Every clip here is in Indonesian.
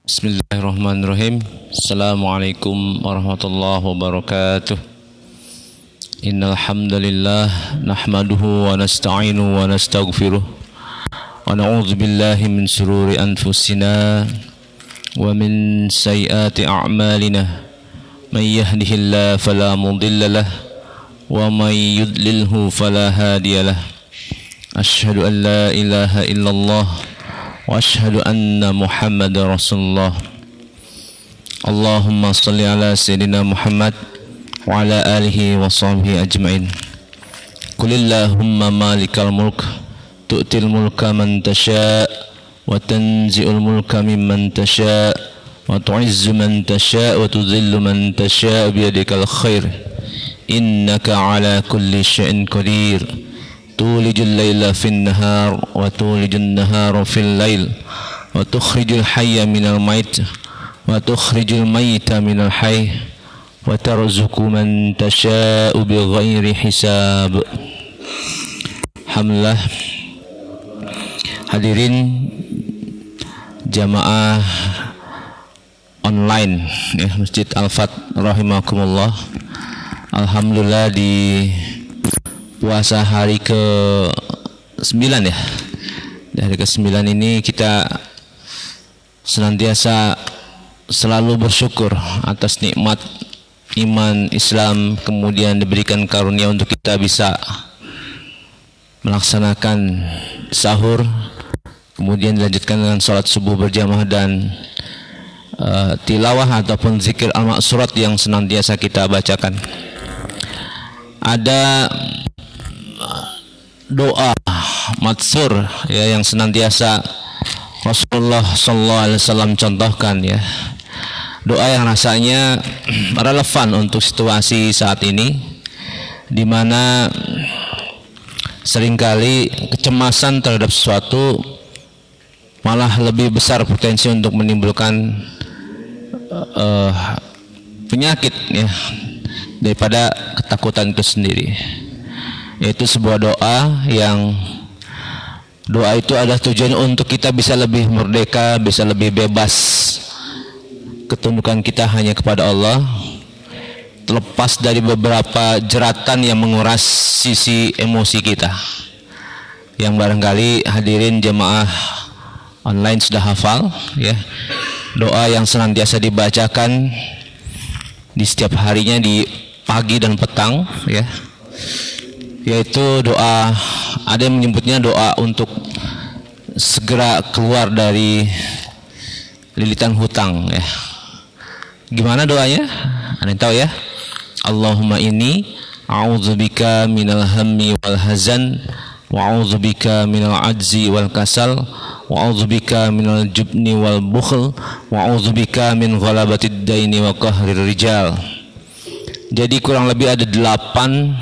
Bismillahirrahmanirrahim. Assalamualaikum warahmatullahi wabarakatuh. Innal hamdalillah nahmaduhu wa nasta'inuhu wa nastaghfiruh wa na'udzu billahi min shururi anfusina wa min sayyiati a'malina. May yahdihillahu fala mudilla lahu wa may yudlilhu fala hadiyalah. Asyhadu an la ilaha illallah wa asyhadu anna Muhammadar Rasulullah. Allahumma salli ala sayyidina Muhammad wa ala alihi wa sahbihi ajma'in. Qulillahumma malikal mulk tu'til mulka man tasha' wa tanzi'ul mulka mimman tasha' wa tu'izzu man tasha' wa tudhillu man tasha' biyadikal khair innaka ala kulli syai'in qadir. Tulijul laila fin nahar wa tulijun nahara fil lail wa tukhrijul hayya minal mayt wa tukhrijul mayta minal hayy wa tarzuqu man tasha'u bighairi hisab. Alhamdulillah, hadirin jamaah online ya Masjid Al-Fat rahimakumullah. Alhamdulillah, di puasa hari ke-9 ya. Di hari ke-9 ini kita senantiasa selalu bersyukur atas nikmat iman Islam, kemudian diberikan karunia untuk kita bisa melaksanakan sahur, kemudian dilanjutkan dengan sholat subuh berjamaah dan tilawah ataupun zikir al-maksurat yang senantiasa kita bacakan. Ada doa matsur ya yang senantiasa Rasulullah sallallahu alaihi wasallam contohkan ya. Doa yang rasanya relevan untuk situasi saat ini, di mana seringkali kecemasan terhadap sesuatu malah lebih besar potensi untuk menimbulkan penyakit ya daripada ketakutan itu sendiri. Yaitu sebuah doa yang doa itu ada tujuannya untuk kita bisa lebih merdeka, bisa lebih bebas. Ketundukan kita hanya kepada Allah, terlepas dari beberapa jeratan yang menguras sisi emosi kita, yang barangkali hadirin jemaah online sudah hafal ya. Doa yang senantiasa dibacakan di setiap harinya di pagi dan petang ya, yaitu doa, ada yang menyebutnya doa untuk segera keluar dari lilitan hutang ya. Gimana doanya? Ada yang tahu ya? Allahumma inni a'udzubika minal hammi wal hazan wa a'udzubika minal ajzi wal kasal wa a'udzubika minal jubni wal bukhl wa a'udzubika min ghalabatid daini wa qahrir rijal. Jadi kurang lebih ada 8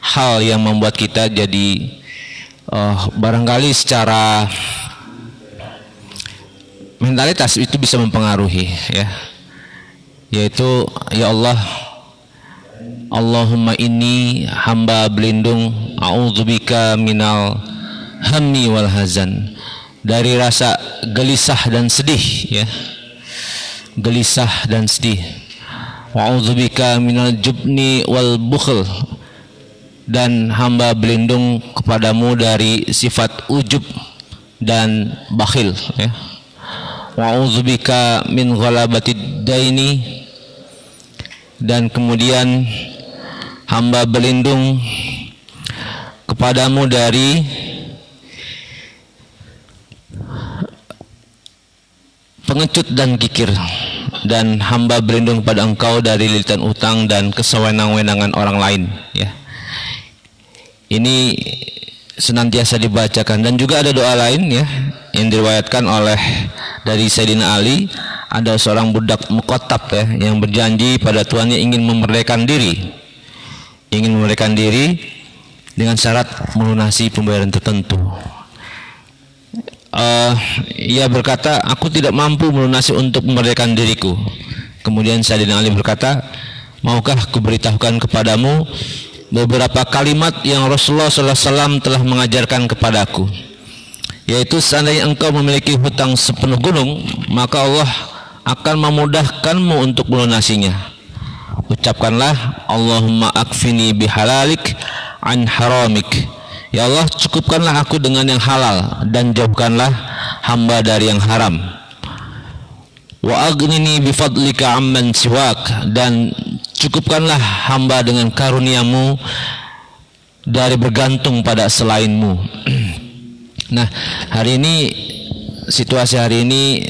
hal yang membuat kita jadi barangkali secara mentalitas itu bisa mempengaruhi ya. Yaitu ya Allah, Allahumma inni hamba berlindung a'udzubika minal hammi wal hazan, dari rasa gelisah dan sedih ya. Gelisah dan sedih. Wa'udzubika minal jubni wal bukhl, dan hamba berlindung kepadamu dari sifat ujub dan bakhil ya. Wa'udzubika min ghalabatid daini, dan kemudian hamba berlindung kepadamu dari pengecut dan kikir, dan hamba berlindung kepada engkau dari lilitan utang dan kesewenang-wenangan orang lain ya. Ini senantiasa dibacakan. Dan juga ada doa lain ya yang diriwayatkan oleh dari Sayyidina Ali. Ada seorang budak muqattab ya yang berjanji pada tuannya ingin memerdekakan diri, dengan syarat melunasi pembayaran tertentu. Ia berkata, aku tidak mampu melunasi untuk memerdekakan diriku. Kemudian Sayyidina Ali berkata, maukah aku beritahukan kepadamu beberapa kalimat yang Rasulullah SAW telah mengajarkan kepadaku, yaitu seandainya engkau memiliki hutang sepenuh gunung, maka Allah akan memudahkanmu untuk melunasinya. Ucapkanlah, Allahumma akfini bihalalik an haramik. Ya Allah, cukupkanlah aku dengan yang halal dan jauhkanlah hamba dari yang haram. Wa aghnini bifadlika amman siwak, dan cukupkanlah hamba dengan karuniamu dari bergantung pada selainmu. Nah, hari ini, situasi hari ini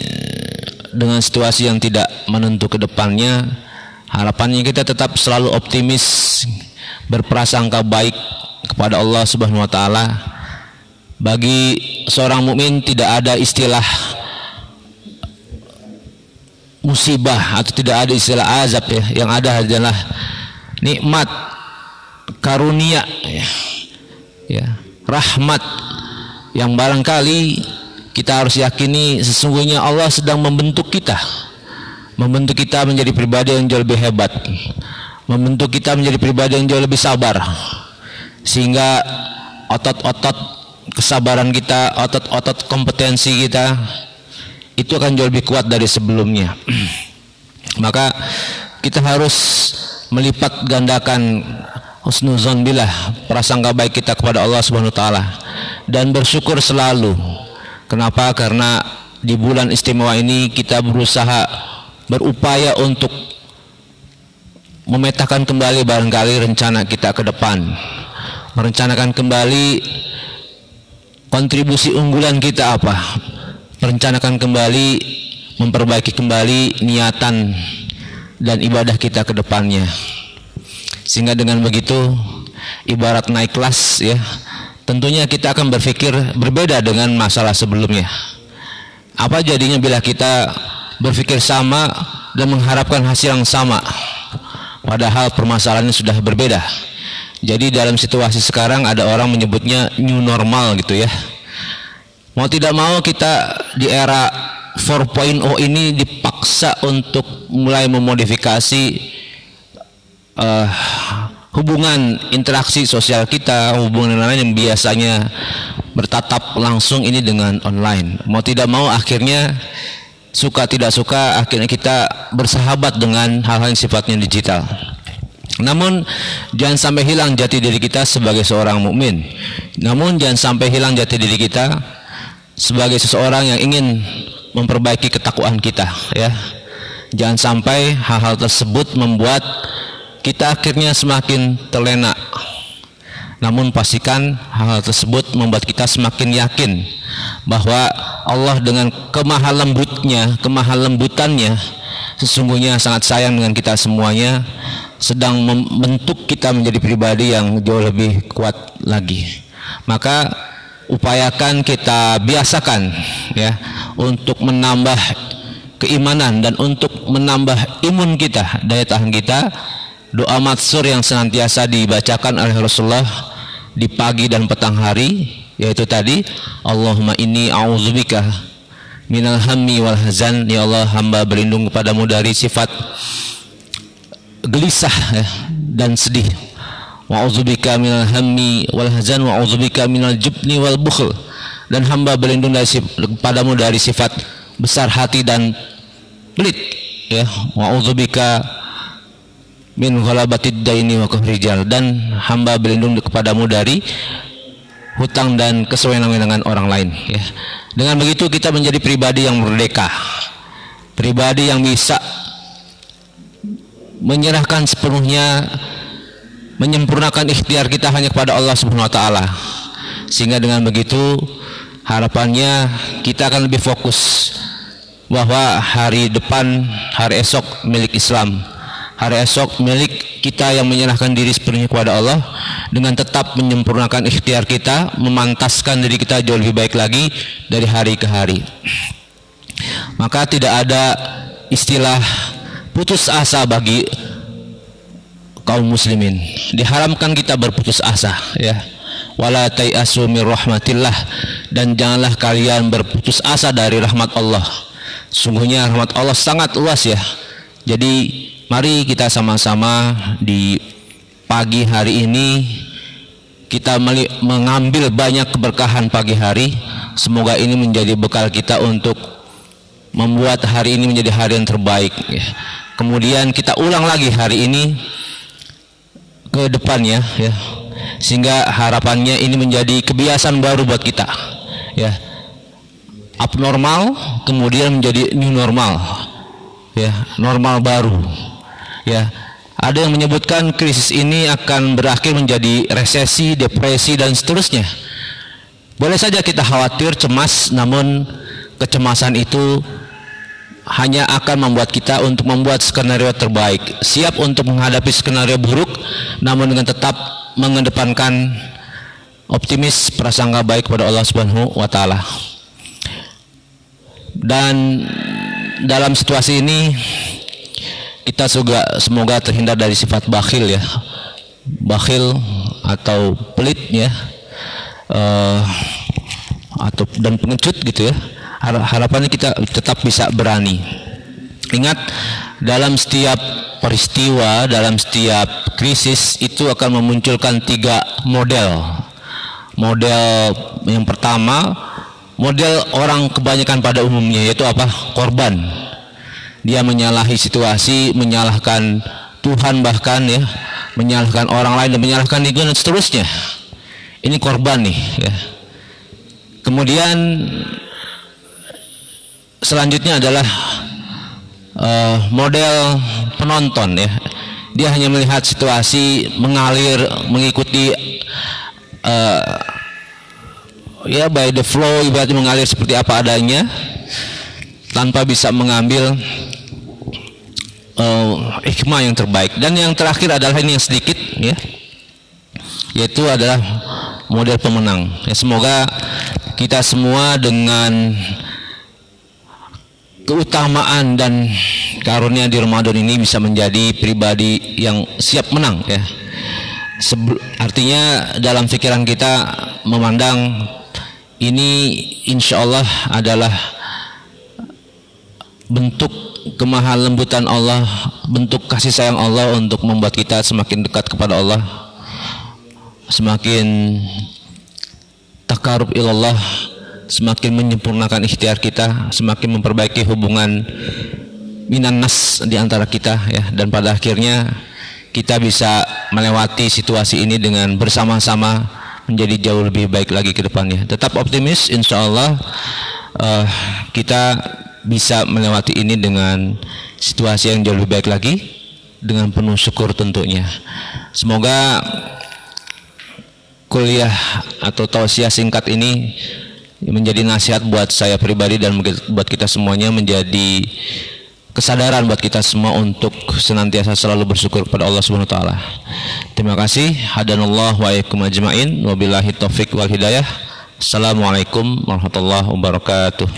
dengan situasi yang tidak menentu ke depannya, harapannya kita tetap selalu optimis, berprasangka baik kepada Allah Subhanahu wa taala. Bagi seorang mukmin tidak ada istilah musibah atau tidak ada istilah azab ya. Yang ada adalah nikmat, karunia ya, rahmat yang barangkali kita harus yakini sesungguhnya Allah sedang membentuk kita menjadi pribadi yang jauh lebih hebat, membentuk kita menjadi pribadi yang jauh lebih sabar, sehingga otot-otot kesabaran kita, otot-otot kompetensi kita itu akan jauh lebih kuat dari sebelumnya. Maka kita harus melipat gandakan husnuzon billah, prasangka baik kita kepada Allah Subhanahu wa taala, dan bersyukur selalu. Kenapa? Karena di bulan istimewa ini kita berupaya untuk memetakan kembali barangkali rencana kita ke depan, merencanakan kembali kontribusi unggulan kita apa, merencanakan kembali, memperbaiki kembali niatan dan ibadah kita ke depannya. Sehingga dengan begitu, ibarat naik kelas ya, tentunya kita akan berpikir berbeda dengan masalah sebelumnya. Apa jadinya bila kita berpikir sama dan mengharapkan hasil yang sama, padahal permasalahannya sudah berbeda. Jadi dalam situasi sekarang ada orang menyebutnya new normal gitu ya. Mau tidak mau kita di era 4.0 ini dipaksa untuk mulai memodifikasi hubungan interaksi sosial kita, hubungan lain yang biasanya bertatap langsung ini dengan online. Mau tidak mau akhirnya, suka tidak suka, akhirnya kita bersahabat dengan hal-hal yang sifatnya digital. Namun jangan sampai hilang jati diri kita sebagai seorang mukmin. Namun jangan sampai hilang jati diri kita sebagai seseorang yang ingin memperbaiki ketakwaan kita ya. Jangan sampai hal-hal tersebut membuat kita akhirnya semakin terlena. Namun pastikan hal tersebut membuat kita semakin yakin bahwa Allah dengan kemaha lembutannya sesungguhnya sangat sayang dengan kita semuanya, sedang membentuk kita menjadi pribadi yang jauh lebih kuat lagi. Maka upayakan kita biasakan ya untuk menambah keimanan dan untuk menambah imun kita, daya tahan kita. Doa matsur yang senantiasa dibacakan oleh Rasulullah di pagi dan petang hari, yaitu tadi, Allahumma inni a'udzubika minal hammi wal hazan. Ya Allah, hamba berlindung kepadamu dari sifat gelisah ya, dan sedih. Wa a'udzubika minal hammi wal hazan wa a'udzubika minal jubni wal bukhl. Dan hamba berlindung kepadamu dari sifat besar hati dan pelit ya. Wa a'udzubika min ghalabatid daini wa qahrijal. Dan hamba berlindung kepadamu dari hutang dan kesewenang-wenangan orang lain ya. Dengan begitu kita menjadi pribadi yang merdeka, pribadi yang bisa menyerahkan sepenuhnya, menyempurnakan ikhtiar kita hanya kepada Allah Subhanahu wa taala. Sehingga dengan begitu harapannya kita akan lebih fokus bahwa hari depan, hari esok milik Islam, hari esok milik kita yang menyerahkan diri sepenuhnya kepada Allah, dengan tetap menyempurnakan ikhtiar kita, memantaskan diri kita jauh lebih baik lagi dari hari ke hari. Maka tidak ada istilah putus asa bagi kaum muslimin. Diharamkan kita berputus asa ya. Wala tai'asu mir rahmatillah, dan janganlah kalian berputus asa dari rahmat Allah. Sungguhnya rahmat Allah sangat luas ya. Jadi mari kita sama-sama di pagi hari ini kita mengambil banyak keberkahan pagi hari, Semoga ini menjadi bekal kita untuk membuat hari ini menjadi hari yang terbaik ya. Kemudian kita ulang lagi hari ini ke depannya ya, sehingga harapannya ini menjadi kebiasaan baru buat kita ya. Abnormal kemudian menjadi new normal ya, normal baru ya. Ada yang menyebutkan krisis ini akan berakhir menjadi resesi, depresi dan seterusnya. Boleh saja kita khawatir, cemas, namun kecemasan itu hanya akan membuat kita untuk membuat skenario terbaik, siap untuk menghadapi skenario buruk, namun dengan tetap mengedepankan optimis, prasangka baik kepada Allah Subhanahu wa taala. Dan dalam situasi ini kita juga semoga terhindar dari sifat bakhil ya, bakhil atau pelit ya, atau dan pengecut gitu ya. Harapannya kita tetap bisa berani. Ingat, dalam setiap peristiwa, dalam setiap krisis itu akan memunculkan 3 model. Model yang pertama, model orang kebanyakan pada umumnya, yaitu apa? Korban. Dia menyalahi situasi, menyalahkan Tuhan bahkan ya, menyalahkan orang lain dan menyalahkan lingkungan dan seterusnya. Ini korban nih ya. Kemudian selanjutnya adalah model penonton ya. Dia hanya melihat situasi mengalir, mengikuti ya by the flow, ibaratnya mengalir seperti apa adanya tanpa bisa mengambil hikmah yang terbaik. Dan yang terakhir adalah ini yang sedikit ya, yaitu adalah model pemenang ya. Semoga kita semua dengan keutamaan dan karunia di Ramadan ini bisa menjadi pribadi yang siap menang ya. Artinya dalam pikiran kita memandang ini insya Allah adalah bentuk kemahal lembutan Allah, bentuk kasih sayang Allah untuk membuat kita semakin dekat kepada Allah, semakin takarub ilallah, semakin menyempurnakan ikhtiar kita, semakin memperbaiki hubungan minan nas di antara kita ya. Dan pada akhirnya kita bisa melewati situasi ini dengan bersama-sama menjadi jauh lebih baik lagi ke depannya. Tetap optimis, insya Allah kita bisa melewati ini dengan situasi yang jauh lebih baik lagi, dengan penuh syukur tentunya. Semoga kuliah atau tausiah singkat ini menjadi nasihat buat saya pribadi dan buat kita semuanya, menjadi kesadaran buat kita semua untuk senantiasa selalu bersyukur kepada Allah Subhanahu wa taala. Terima kasih. Hadanallahu wa iyyakum ajmain. Wabillahi taufik wal hidayah. Assalamualaikum warahmatullahi wabarakatuh.